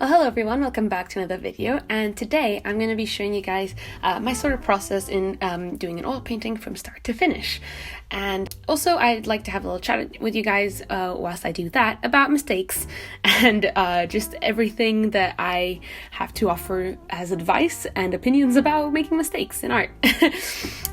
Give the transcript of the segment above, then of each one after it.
Well, hello everyone, welcome back to another video, and today I'm going to be showing you guys my sort of process in doing an oil painting from start to finish. And also I'd like to have a little chat with you guys whilst I do that about mistakes and just everything that I have to offer as advice and opinions about making mistakes in art.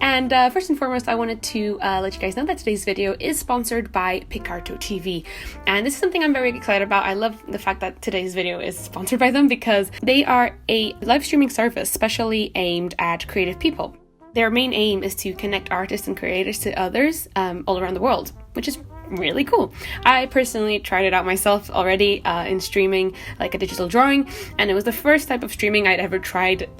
And first and foremost, I wanted to let you guys know that today's video is sponsored by Picarto TV, and this is something I'm very excited about. I love the fact that today's video is sponsored by them because they are a live streaming service specially aimed at creative people. Their main aim is to connect artists and creators to others all around the world, which is really cool. I personally tried it out myself already in streaming like a digital drawing, and it was the first type of streaming I'd ever tried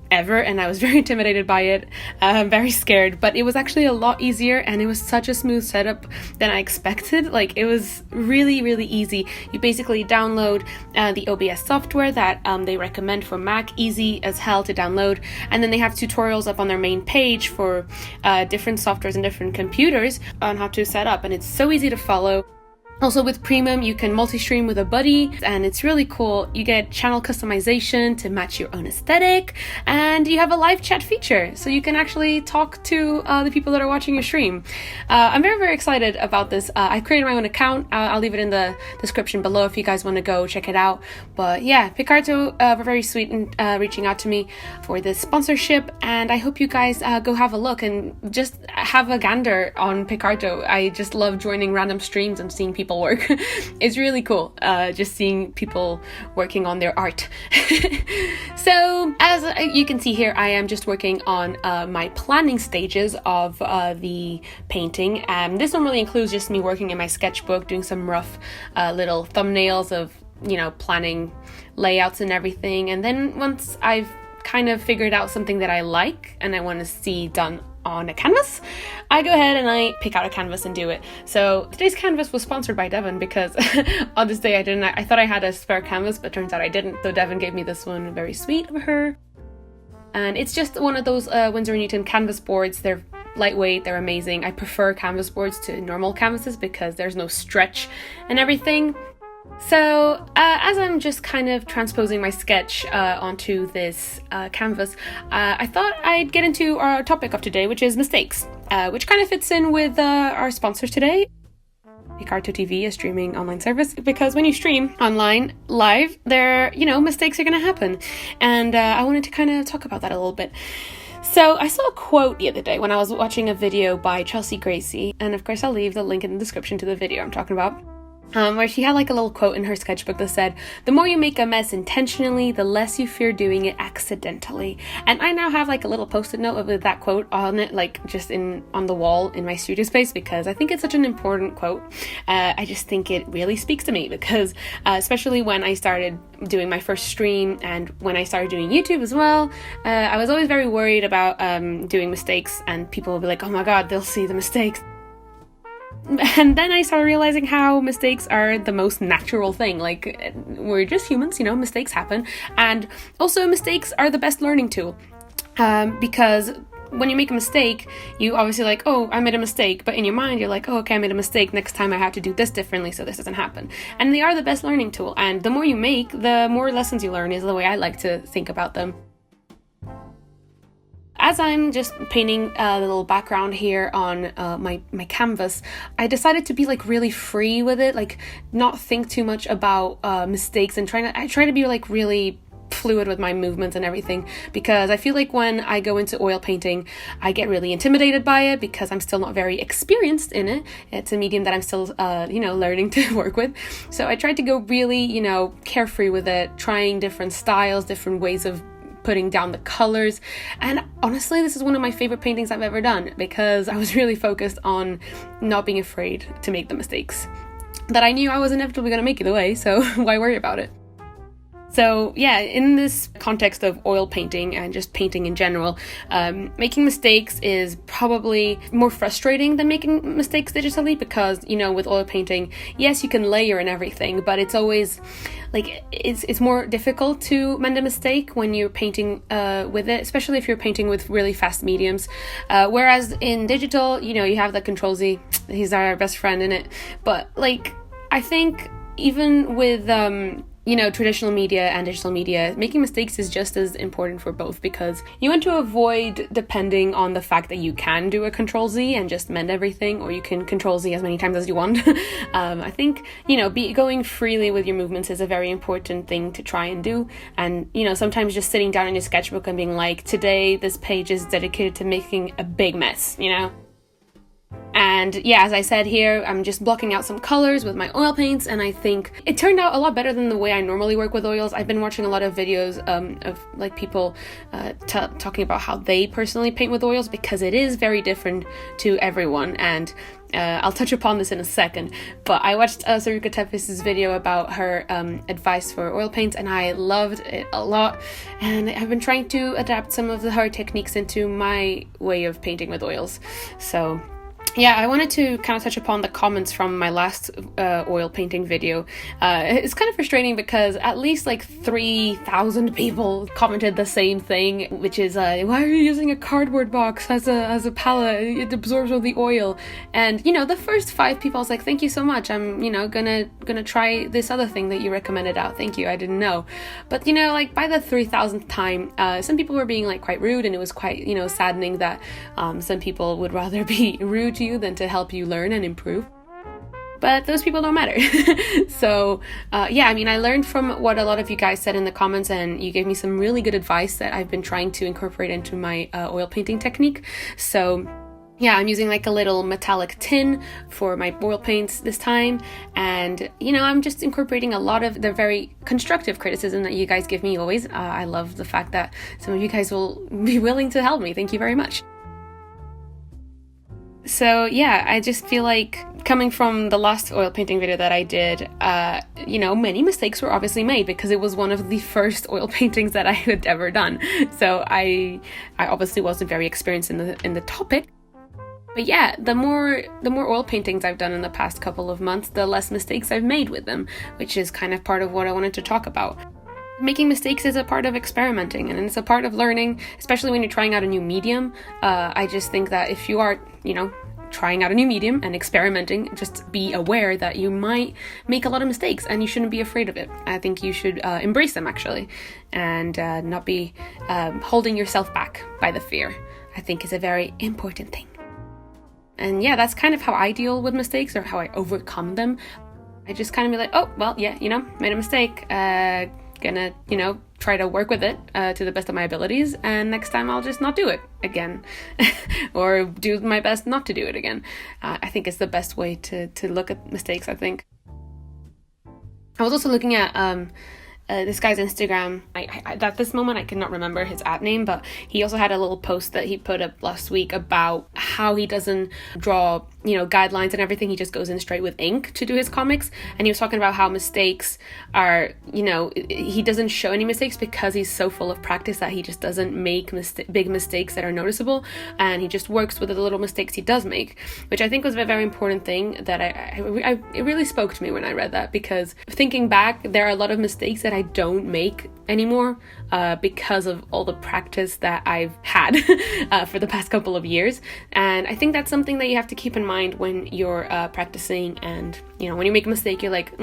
ever, and I was very intimidated by it, very scared, but it was actually a lot easier and it was such a smooth setup than I expected. Like, it was really easy. You basically download the OBS software that they recommend for Mac, easy as hell to download, and then they have tutorials up on their main page for different softwares and different computers on how to set up, and it's so easy to follow. Also, with Premium, you can multi-stream with a buddy, and it's really cool. You get channel customization to match your own aesthetic, and you have a live chat feature, so you can actually talk to the people that are watching your stream. I'm very excited about this. I created my own account. I'll leave it in the description below if you guys want to go check it out. But yeah, Picarto were very sweet in reaching out to me for this sponsorship, and I hope you guys go have a look and just have a gander on Picarto. I just love joining random streams and seeing people work. It's really cool just seeing people working on their art. So as you can see here, I am just working on my planning stages of the painting. This one really includes just me working in my sketchbook, doing some rough little thumbnails of, you know, planning layouts and everything. And then once I've kind of figured out something that I like and I want to see done on a canvas, I go ahead and I pick out a canvas and do it. So today's canvas was sponsored by Devon because on this day I thought I had a spare canvas, but turns out I didn't. So Devon gave me this one, very sweet of her. And it's just one of those Winsor & Newton canvas boards. They're lightweight, they're amazing. I prefer canvas boards to normal canvases because there's no stretch and everything. So as I'm just kind of transposing my sketch onto this canvas, I thought I'd get into our topic of today, which is mistakes, which kind of fits in with our sponsors today, Picarto TV, a streaming online service, because when you stream online live, mistakes are going to happen, and I wanted to kind of talk about that a little bit. So I saw a quote the other day when I was watching a video by Gracei, and of course I'll leave the link in the description to the video I'm talking about. Where she had like a little quote in her sketchbook that said, "The more you make a mess intentionally, the less you fear doing it accidentally." And I now have like a little post-it note with that quote on it, like just on the wall in my studio space, because I think it's such an important quote. I just think it really speaks to me because especially when I started doing my first stream and when I started doing YouTube as well, I was always very worried about doing mistakes, and people will be like, "Oh my god, they'll see the mistakes." And then I started realizing how mistakes are the most natural thing. Like, we're just humans, you know, mistakes happen. And also mistakes are the best learning tool. Because when you make a mistake, you obviously like, oh, I made a mistake. But in your mind, you're like, oh, okay, I made a mistake. Next time I have to do this differently so this doesn't happen. And they are the best learning tool. And the more you make, the more lessons you learn is the way I like to think about them. As I'm just painting the little background here on my canvas, I decided to be like really free with it, like not think too much about mistakes, and I try to be like really fluid with my movements and everything, because I feel like when I go into oil painting, I get really intimidated by it because I'm still not very experienced in it. It's a medium that I'm still, learning to work with. So I tried to go really, carefree with it, trying different styles, different ways of putting down the colors. And honestly, this is one of my favorite paintings I've ever done because I was really focused on not being afraid to make the mistakes that I knew I was inevitably going to make either way, so why worry about it? So yeah, in this context of oil painting and just painting in general, making mistakes is probably more frustrating than making mistakes digitally because, with oil painting, yes, you can layer and everything, but it's always like, it's more difficult to mend a mistake when you're painting with it, especially if you're painting with really fast mediums. Whereas in digital, you have the Control Z, he's our best friend in it. But like, I think even with you know, traditional media and digital media, making mistakes is just as important for both, because you want to avoid depending on the fact that you can do a Control Z and just mend everything, or you can Control Z as many times as you want. I think, you know, going freely with your movements is a very important thing to try and do. And, you know, sometimes just sitting down in your sketchbook and being like, today this page is dedicated to making a big mess, you know? And yeah, as I said here, I'm just blocking out some colors with my oil paints, and I think it turned out a lot better than the way I normally work with oils. I've been watching a lot of videos of like people talking about how they personally paint with oils, because it is very different to everyone, and I'll touch upon this in a second. But I watched Sara Tepes' video about her advice for oil paints, and I loved it a lot, and I've been trying to adapt some of her techniques into my way of painting with oils. So yeah, I wanted to kind of touch upon the comments from my last oil painting video. It's kind of frustrating because at least like 3,000 people commented the same thing, which is, why are you using a cardboard box as a palette? It absorbs all the oil. And, you know, the first 5 people, I was like, thank you so much. I'm, you know, gonna try this other thing that you recommended out. Thank you, I didn't know. But, you know, like by the 3,000th time, some people were being like quite rude, and it was quite, you know, saddening that some people would rather be rude to you than to help you learn and improve. But those people don't matter. So yeah, I mean, I learned from what a lot of you guys said in the comments, and you gave me some really good advice that I've been trying to incorporate into my oil painting technique. So yeah, I'm using like a little metallic tin for my oil paints this time, and you know, I'm just incorporating a lot of the very constructive criticism that you guys give me always. I love the fact that some of you guys will be willing to help me. Thank you very much. So yeah, I just feel like, coming from the last oil painting video that I did, you know, many mistakes were obviously made because it was one of the first oil paintings that I had ever done. So I obviously wasn't very experienced in the topic. But yeah, the more oil paintings I've done in the past couple of months, the less mistakes I've made with them, which is kind of part of what I wanted to talk about. Making mistakes is a part of experimenting, and it's a part of learning, especially when you're trying out a new medium. I just think that if you are, you know, trying out a new medium and experimenting, just be aware that you might make a lot of mistakes, and you shouldn't be afraid of it. I think you should embrace them, actually, and not be holding yourself back by the fear. I think is a very important thing. And yeah, that's kind of how I deal with mistakes, or how I overcome them. I just kind of be like, oh, well, yeah, you know, made a mistake. Gonna, you know, try to work with it to the best of my abilities, and next time I'll just not do it again or do my best not to do it again. I think it's the best way to look at mistakes, I think. I was also looking at this guy's Instagram. At this moment I cannot remember his @ name, but he also had a little post that he put up last week about how he doesn't draw, you know, guidelines and everything. He just goes in straight with ink to do his comics, and he was talking about how mistakes are, you know, he doesn't show any mistakes because he's so full of practice that he just doesn't make big mistakes that are noticeable, and he just works with the little mistakes he does make, which I think was a very important thing that it really spoke to me when I read that, because thinking back, there are a lot of mistakes that I don't make anymore because of all the practice that I've had for the past couple of years. And I think that's something that you have to keep in mind when you're practicing, and you know, when you make a mistake, you're like,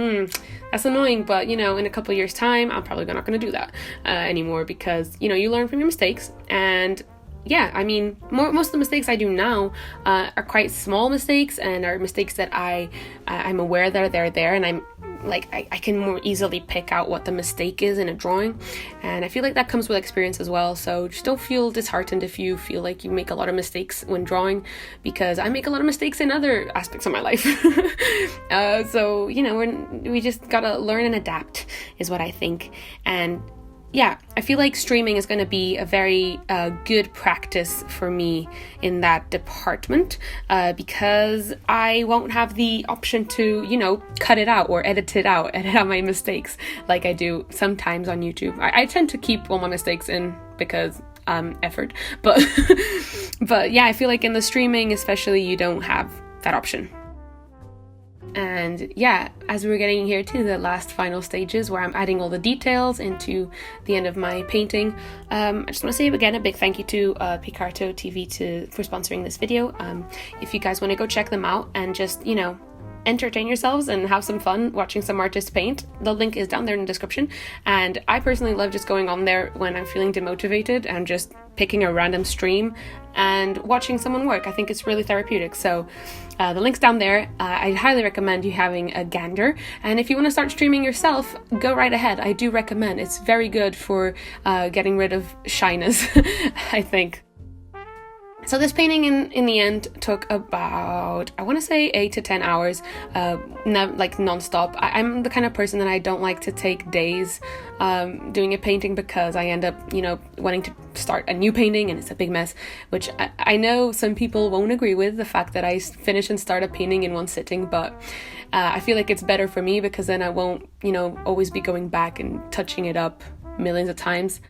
that's annoying, but you know, in a couple of years time I'm probably not going to do that anymore, because you know, you learn from your mistakes. And yeah, I mean, most of the mistakes I do now are quite small mistakes, and are mistakes that I'm aware that they're there, and I'm like, I can more easily pick out what the mistake is in a drawing. And I feel like that comes with experience as well. So just don't feel disheartened if you feel like you make a lot of mistakes when drawing, because I make a lot of mistakes in other aspects of my life. So, you know, we just gotta learn and adapt is what I think. And yeah, I feel like streaming is going to be a very good practice for me in that department, because I won't have the option to, you know, cut it out or edit out my mistakes like I do sometimes on YouTube. I tend to keep all my mistakes in because effort, but yeah, I feel like in the streaming especially, you don't have that option. And yeah, as we're getting here to the last final stages where I'm adding all the details into the end of my painting, I just want to say again a big thank you to Picarto TV for sponsoring this video. If you guys want to go check them out and just, you know, entertain yourselves and have some fun watching some artists paint, the link is down there in the description. And I personally love just going on there when I'm feeling demotivated and just picking a random stream and watching someone work. I think it's really therapeutic. So the link's down there. I highly recommend you having a gander. And if you want to start streaming yourself, go right ahead. I do recommend. It's very good for getting rid of shyness, I think. So this painting in the end took about, I want to say 8 to 10 hours, like non-stop. I'm the kind of person that I don't like to take days doing a painting, because I end up, you know, wanting to start a new painting and it's a big mess, which I know some people won't agree with, the fact that I finish and start a painting in one sitting, but I feel like it's better for me, because then I won't, you know, always be going back and touching it up millions of times.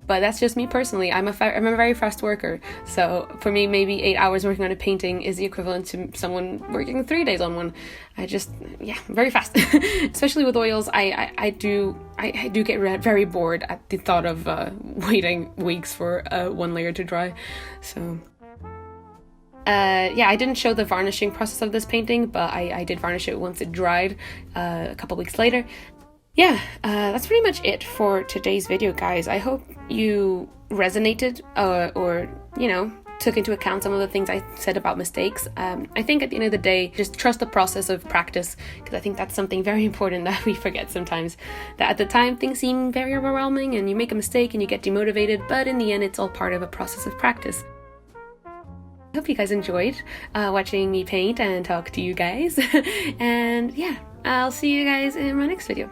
But that's just me personally. I'm a very fast worker. So for me, maybe 8 hours working on a painting is the equivalent to someone working 3 days on one. Yeah, very fast. Especially with oils, I do get very bored at the thought of waiting weeks for one layer to dry. So yeah, I didn't show the varnishing process of this painting, but I did varnish it once it dried a couple weeks later. Yeah, that's pretty much it for today's video, guys. I hope you resonated or, you know, took into account some of the things I said about mistakes. I think at the end of the day, just trust the process of practice, because I think that's something very important that we forget sometimes. That at the time, things seem very overwhelming and you make a mistake and you get demotivated, but in the end, it's all part of a process of practice. I hope you guys enjoyed watching me paint and talk to you guys. And yeah, I'll see you guys in my next video.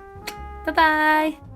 Bye-bye!